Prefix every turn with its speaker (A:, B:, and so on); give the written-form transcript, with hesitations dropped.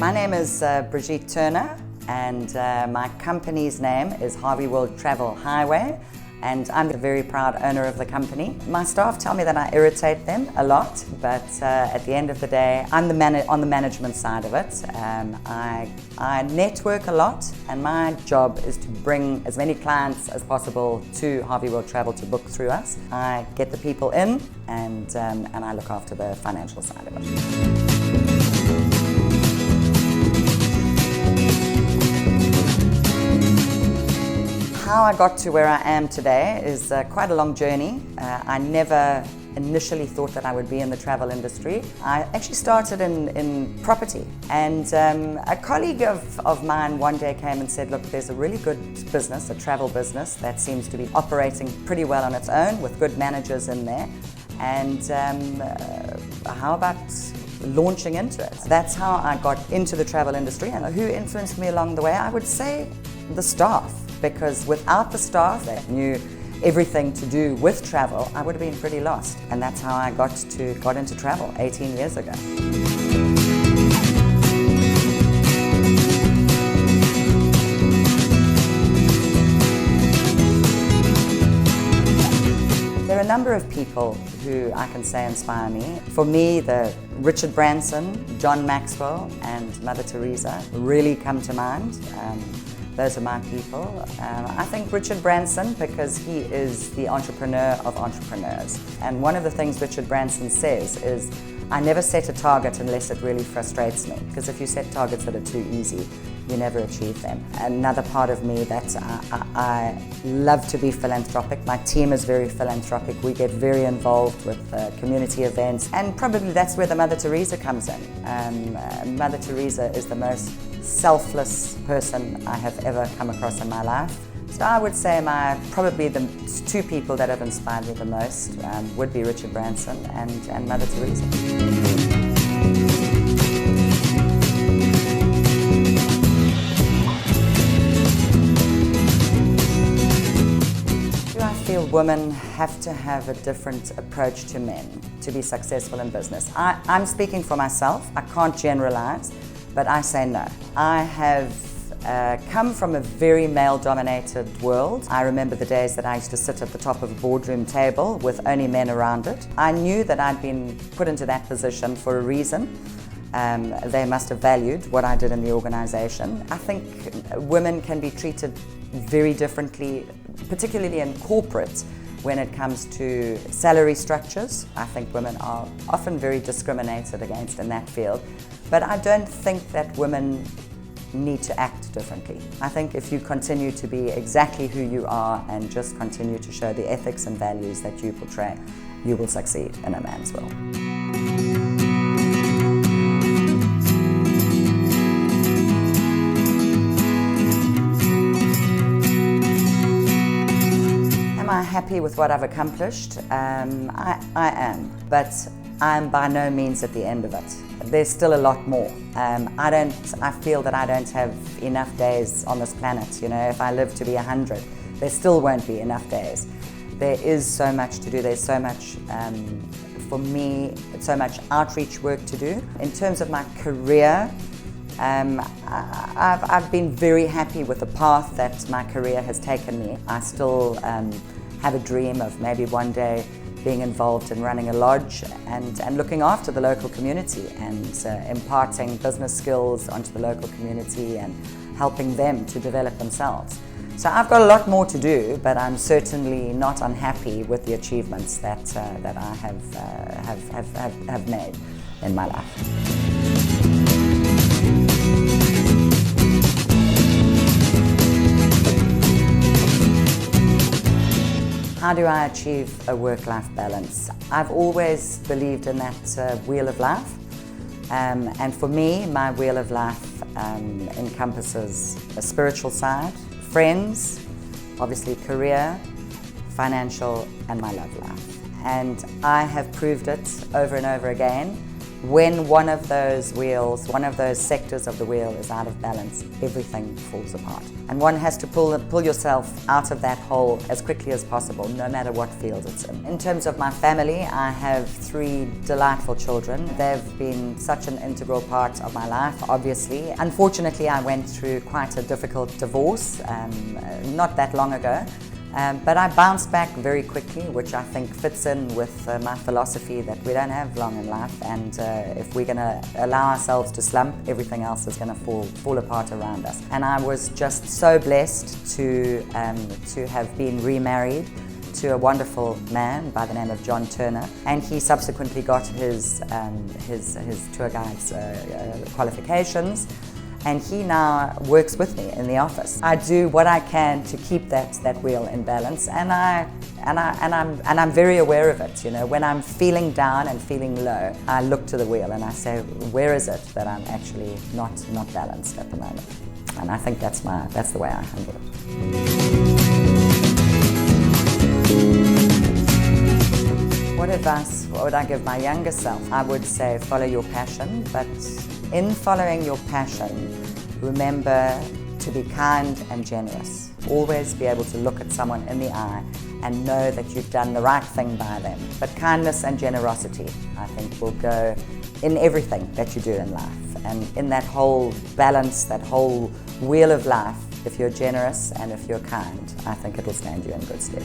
A: My name is Brigitte Turner, and my company's name is Harvey World Travel Highway, and I'm the very proud owner of the company. My staff tell me that I irritate them a lot, but at the end of the day, I'm on the management side of it. I network a lot, and my job is to bring as many clients as possible to Harvey World Travel to book through us. I get the people in, and I look after the financial side of it. How I got to where I am today is quite a long journey. I never initially thought that I would be in the travel industry. I actually started in property, and a colleague of mine one day came and said, look, there's a really good business, a travel business, that seems to be operating pretty well on its own with good managers in there, and how about launching into it? That's how I got into the travel industry. And who influenced me along the way? I would say the staff. Because without the staff that knew everything to do with travel, I would have been pretty lost. And that's how I got into travel 18 years ago. There are a number of people who I can say inspire me. For me, the Richard Branson, John Maxwell, and Mother Teresa really come to mind. Those are my people. I think Richard Branson, because he is the entrepreneur of entrepreneurs. And one of the things Richard Branson says is, I never set a target unless it really frustrates me. Because if you set targets that are too easy, you never achieve them. Another part of me that I love to be philanthropic. My team is very philanthropic. We get very involved with community events. And probably that's where the Mother Teresa comes in. Mother Teresa is the most selfless person I have ever come across in my life. So I would say probably the two people that have inspired me the most would be Richard Branson and Mother Teresa. Do I feel women have to have a different approach to men to be successful in business? I'm speaking for myself. I can't generalize. But I say no. I have come from a very male-dominated world. I remember the days that I used to sit at the top of a boardroom table with only men around it. I knew that I'd been put into that position for a reason. They must have valued what I did in the organization. I think women can be treated very differently, particularly in corporate, when it comes to salary structures. I think women are often very discriminated against in that field. But I don't think that women need to act differently. I think if you continue to be exactly who you are and just continue to show the ethics and values that you portray, you will succeed in a man's world. Am I happy with what I've accomplished? I am, but I'm by no means at the end of it. There's still a lot more. I feel that I don't have enough days on this planet. You know, if I live to be 100, there still won't be enough days. There is so much to do. There's so much, for me, so much outreach work to do. In terms of my career, I've been very happy with the path that my career has taken me. I still have a dream of maybe one day being involved in running a lodge and looking after the local community and imparting business skills onto the local community and helping them to develop themselves. So I've got a lot more to do, but I'm certainly not unhappy with the achievements that I have made in my life. How do I achieve a work-life balance? I've always believed in that wheel of life, and for me, my wheel of life encompasses a spiritual side, friends, obviously career, financial, and my love life. And I have proved it over and over again When one of those wheels, one of those sectors of the wheel is out of balance, everything falls apart. And one has to pull yourself out of that hole as quickly as possible, no matter what field it's in. In terms of my family, I have 3 delightful children. They've been such an integral part of my life, obviously. Unfortunately, I went through quite a difficult divorce not that long ago. But I bounced back very quickly, which I think fits in with my philosophy that we don't have long in life, and if we're going to allow ourselves to slump, everything else is going to fall apart around us. And I was just so blessed to have been remarried to a wonderful man by the name of John Turner, and he subsequently got his tour guide's qualifications. And he now works with me in the office. I do what I can to keep that wheel in balance, and I'm very aware of it. You know, when I'm feeling down and feeling low, I look to the wheel and I say, where is it that I'm actually not balanced at the moment? And I think that's the way I handle it. What advice would I give my younger self? I would say follow your passion, but in following your passion, remember to be kind and generous. Always be able to look at someone in the eye and know that you've done the right thing by them. But kindness and generosity, I think, will go in everything that you do in life. And in that whole balance, that whole wheel of life, if you're generous and if you're kind, I think it'll stand you in good stead.